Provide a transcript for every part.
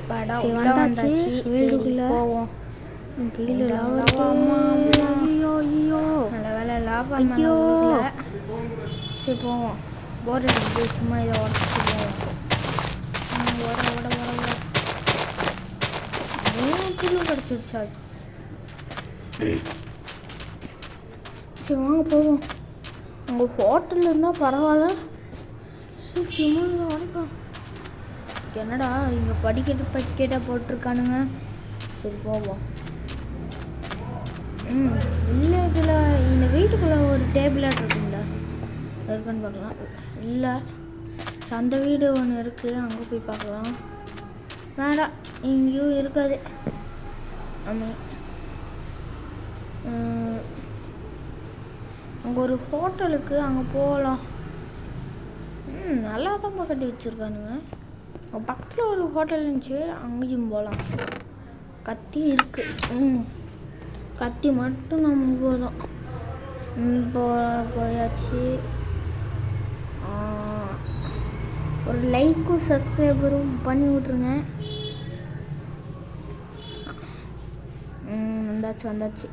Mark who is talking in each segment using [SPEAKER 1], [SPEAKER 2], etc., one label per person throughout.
[SPEAKER 1] சரி வந்தாச்சு வீடுக்குள்ளே கீழே ஐயோ ஐயோ நல்ல வேலை லாபம் ஐயோ. சரி போவோம், போர் அடிக்குது, சும்மா இதை உடச்சிட்டு போவோம். ஓட ஓட ஓட ஓட 3 கிலோ கிடச்சிருச்சா? சரி வாங்க போவோம். உங்கள் ஹோட்டலில் இருந்தால் பரவாயில்ல. சரி சும்மா உடைப்போம். என்னடா இங்கே படிக்கட்டாக போட்டிருக்கானுங்க. சரி போவோம். வில்லேஜில் இந்த வீட்டுக்குள்ளே ஒரு டேபிளாக இருக்குங்களா, இருக்குன்னு பார்க்கலாம். இல்லை, அந்த வீடு ஒன்று இருக்குது, அங்கே போய் பார்க்கலாம். வேண்டாம், இங்கேயும் இருக்காது. ஆமாம், அங்கே ஒரு ஹோட்டலுக்கு அங்கே போகலாம். நல்லா தான் கட்டி வச்சுருக்கானுங்க. பக்கத்தில் ஒரு ஹோட்டல் இருந்துச்சு, அங்கேயும் போகலாம். கத்தி இருக்குது. கத்தி மட்டும் நம்ம போதும். போயாச்சு. ஒரு லைக்கும் சப்ஸ்கிரைபரும் பண்ணி விட்ருங்க. வந்தாச்சு.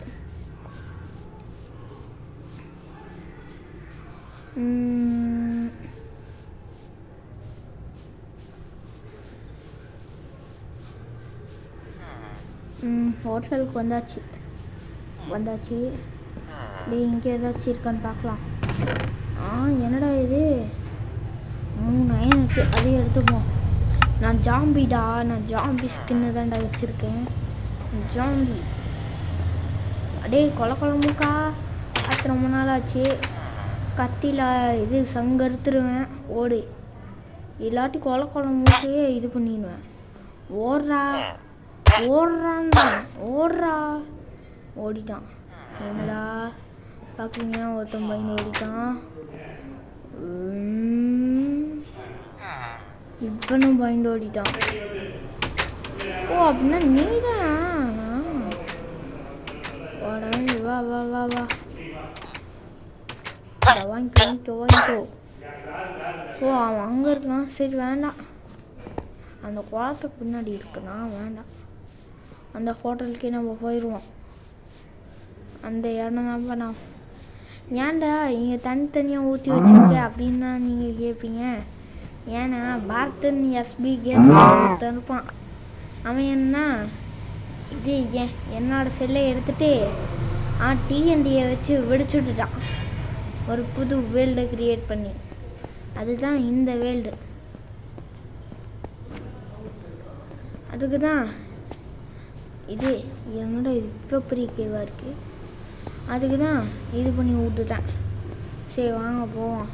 [SPEAKER 1] ஹோட்டலுக்கு வந்தாச்சு. இங்கே ஏதாச்சும் இருக்கான்னு பார்க்கலாம். என்னடா இது 3 அயன் இருக்குது, அதையும் எடுத்துப்போம். நான் ஜாம்பி ஸ்கின்னு தான்டா வச்சுருக்கேன். ஜாம்பி அடே கொலமுக்கா பார்த்து ரொம்ப நாள் ஆச்சு. கத்தியில் இது சங்கருத்துருவேன், ஓடு. இல்லாட்டி கொலமுக்கையே இது பண்ணிடுவேன். ஓடிட்டான். என்னடா பார்க்குறீங்க, ஒருத்தன் பயந்து ஓடிட்டான். இவனும் பயந்து ஓடிட்டான். அப்படின்னா நீ தான் வா வா வா வா வாங்கிக்கோ. அவன் அங்கே இருக்கான். சரி வேண்டாம், அந்த குளத்துக்கு பின்னாடி இருக்குண்ணா, வேண்டாம். அந்த ஹோட்டலுக்கே நம்ம போயிடுவோம். அந்த இடம் தான்ப்பா. நான் ஏன்டா இங்கே தனித்தனியாக ஊற்றி வச்சுருக்க அப்படின்னு தான் நீங்கள் கேட்பீங்க. ஏன்னா பாரதன் எஸ்பி கேம் ஒருத்தன் இருப்பான். அவன் என்ன இது என்னோட செல்லை எடுத்துகிட்டு டிஎன்டியை வச்சு வெடிச்சுட்டுட்டான், ஒரு புது வேல்டை க்ரியேட் பண்ணி. அதுதான் இந்த வேல்டு. அதுக்கு தான் இது என்னோட இப்போ பெரிய கேவாக இருக்குது. அதுக்கு தான் இது பண்ணி விட்டுட்டேன். சரி வாங்க போவோம்.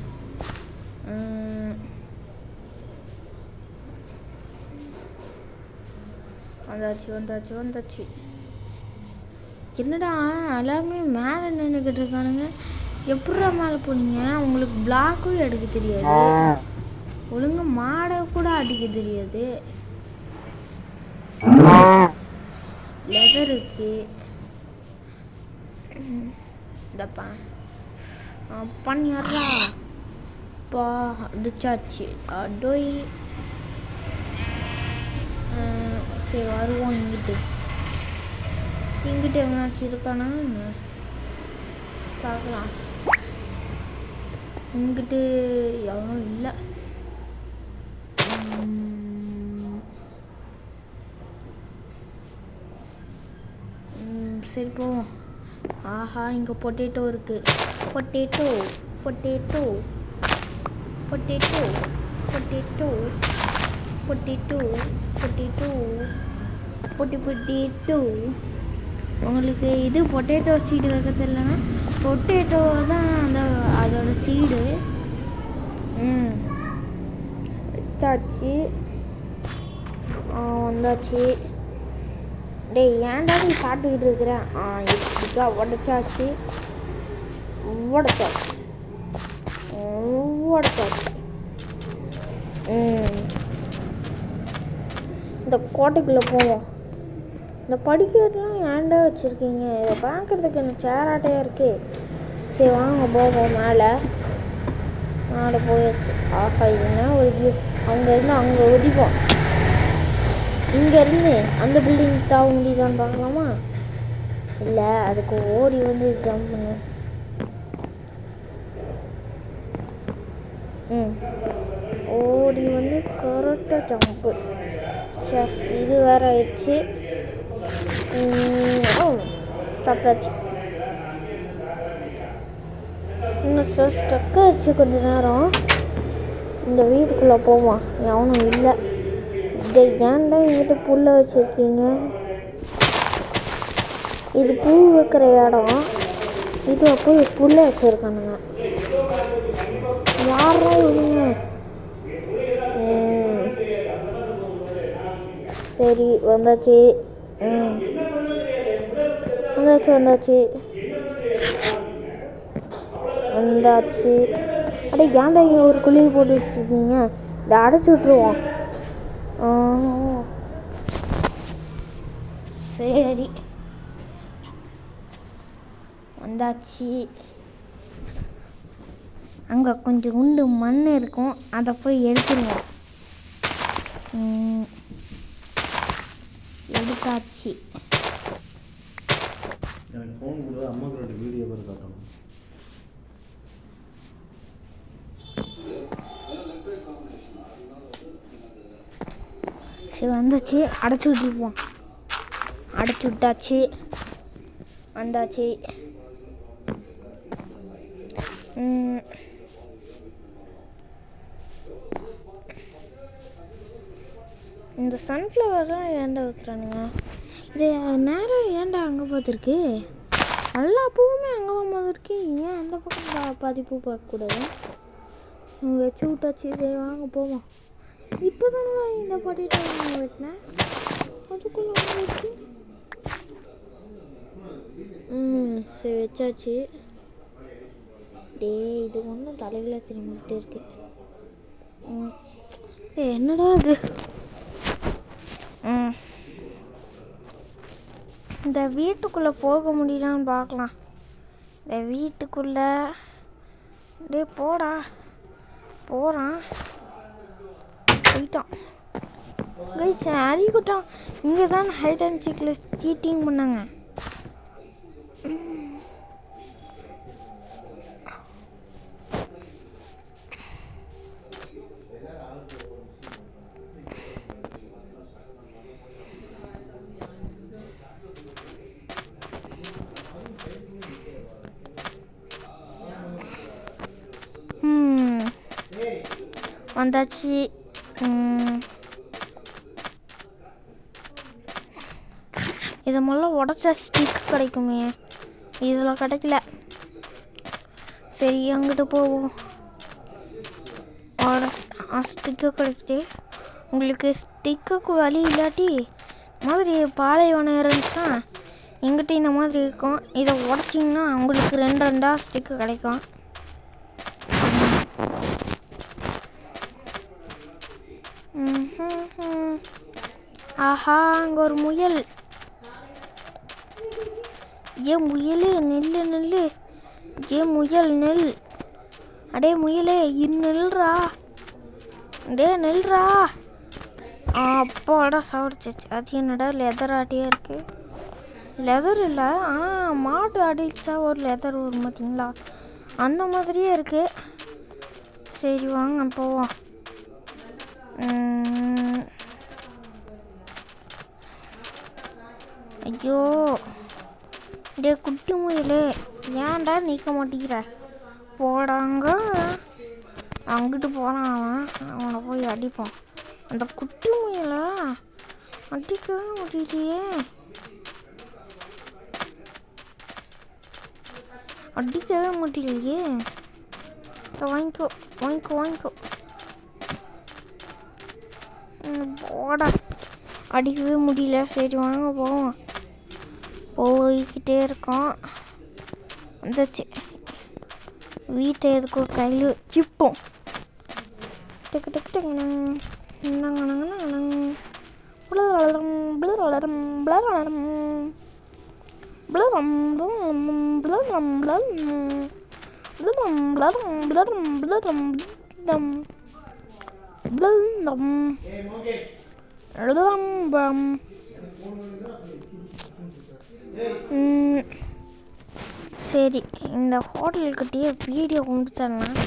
[SPEAKER 1] வந்தாச்சு. என்னடா எல்லாருமே மேலே நின்றுக்கிட்டு இருக்கானுங்க. எப்படா மேலே போனீங்க? உங்களுக்கு பிளாக்கும் எடுக்க தெரியாது, ஒழுங்கு மாடை கூட அடிக்க தெரியாது. லெதருக்கு இந்தப்பா பண்ணிடுறா. அடிச்சாச்சு. டோய். சரி வருவோம். இங்கிட்டு எவனாச்சும் இருக்கானா பார்க்கலாம். இங்கிட்டு எவனும் இல்லை. சரி போவோம். ஆஹா, இங்கே பொட்டேட்டோ இருக்குது. பொட்டேட்டோ உங்களுக்கு இது பொட்டேட்டோ சீடு வைக்க தெரியலன்னா பொட்டேட்டோ தான் அதோட சீடு. வச்சாச்சு. வந்தாச்சு. டேய் ஏன்டா நீ சாப்பிட்டுக்கிட்டு இருக்கிறேன்? இப்படிக்கா உடச்சாச்சு. இந்த கோட்டைக்குள்ளே போவோம். இந்த படிக்கட்டெலாம் ஏன்டா வச்சுருக்கீங்க? இதை பார்க்குறதுக்கு எனக்கு சேராட்டையாக இருக்குது. சரி வாங்க போவோம். மேலே போயாச்சு. ஆஹா, இதுனா ஒரு வியூ. அங்கேருந்து அங்கே ஒதிப்போம். இங்கேருந்து அந்த பில்டிங் தாவ முடியுதான்னு பார்க்கலாமா? இல்லை, அதுக்கு ஓடி வந்து ஜம்ப் பண்ணு. ஓடி வந்து கரெக்டாக ஜம்ப்பு. இது வேற ஆயிடுச்சு. சாப்பிட்டாச்சு. இன்னும் ஸ்டக்காக ஆச்சு கொஞ்ச நேரம். இந்த வீட்டுக்குள்ளே போவான், எவனும் இல்லை. இதை ஏன்டா என்கிட்ட புல்ல வச்சுருக்கீங்க? இது பூ வைக்கிற இடம், இது போய் புல்ல வச்சுருக்கானுங்க. யாரா இவனுங்க? சரி வந்தாச்சு. வந்தாச்சு. அடே ஏன்டா இங்கே ஒரு குழியை போட்டு வச்சுருக்கீங்க? இதை அடைச்சி விட்ருவோம். சரி வந்தாச்சு. அங்கே கொஞ்சம் குண்டு மண் இருக்கும், அதை போய் எடுத்துருவோம். எடுத்தாச்சு.
[SPEAKER 2] எனக்கு ஃபோன் கூட அம்மாக்கு ரெண்டு வீடியோ பேர் காட்டணும்.
[SPEAKER 1] சரி வந்தாச்சு, அடைச்சி விட்டுருப்போம். அடைச்சி விட்டாச்சு. வந்தாச்சு. இந்த சன்ஃப்ளவர்லாம் ஏன்டா வைக்கிறானுங்க? இது நேரம் ஏன்டா அங்கே பார்த்துருக்கு? எல்லா பூவுமே அங்கே தான் பார்த்துருக்கு. ஏன் அந்த பக்கம் பாதி பூ பார்க்கக்கூடாது? வச்சு விட்டாச்சு. சரி வாங்க போவோம். இப்போ தானே இந்த பாட்டிகிட்ட வெட்டினேன், அதுக்குள்ளே வந்துச்சு. சரி வச்சாச்சு. இது ஒன்றும் தலைகளை திரும்பிக்கிட்டே இருக்கு. என்னடா அது? இந்த வீட்டுக்குள்ளே போக முடியலான்னு பார்க்கலாம். இந்த வீட்டுக்குள்ளே போடா போகிறான். போயிட்டான். அறிவிட்டான். இங்கே தான் ஹைட் அண்ட் சீக்கில் சீட்டிங் பண்ணாங்க. வந்தாச்சு. இதை முதல்ல உடச்சா ஸ்டிக் கிடைக்குமே, இதில் கிடைக்கல. சரி அங்கிட்டு போவோம். ஸ்டிக்கு கிடைக்குது. உங்களுக்கு ஸ்டிக்குக்கு வழி இல்லாட்டி மாதிரி பாலைவனம் இருந்துச்சுன்னா எங்கிட்ட இந்த மாதிரி இருக்கும். இதை உடச்சிங்கன்னா உங்களுக்கு ரெண்டா ஸ்டிக்கு கிடைக்கும். ஆஹா, அங்கே ஒரு முயல். ஏன் முயலே நெல்லு. ஏன் முயல் நெல். அடே முயலே நெல்றா. நெல்றா. அப்பாடா சாப்பிடுச்சு. அது என்னடா லெதர் ஆட்டியே இருக்கு? லெதர் இல்லை, ஆனால் மாடு அடிச்சா ஒரு லெதர் வரும் பார்த்தீங்களா, அந்த மாதிரியே இருக்கு. சரி வாங்க போவோம். ஐயோ குட்டி முயலே, ஏன்டா நீக்க மாட்டேங்கிற? போடாங்க. அங்கிட்டு போகிறான் அவனை போய் அடிப்போம். அந்த குட்டி முயலை அடிக்கவே முடியலையே. வாங்கிக்கோ. போடா, அடிக்கவே முடியல. சரி வாங்க போவோம். போய்கிட்டே இருக்கோம். வந்துச்சு. வீட்டை எதுக்கோ கையில் வச்சுப்போம். டக்கு டக்கு டக்குனு சரி, இந்த ஹோட்டல்கிட்டயே வீடியோ முடிச்சிடலாம்.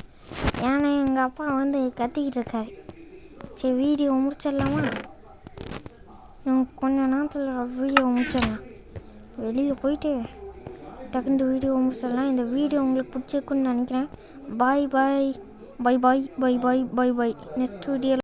[SPEAKER 1] ஏன்னா எங்கள் அப்பா வந்து கத்திக்கிட்டு இருக்காரு. சரி, வீடியோ முடிச்சிடலாமா? கொஞ்ச நேரத்தில் வீடியோ முடிச்சிடலாம். வெளியே போயிட்டு டக்குன்னு வீடியோ முடிச்சிடலாம். இந்த வீடியோ உங்களுக்கு பிடிச்சிருக்குன்னு நினைக்கிறேன். பாய் பாய் பாய் பாய் பாய் பாய் பாய் பாய். Next video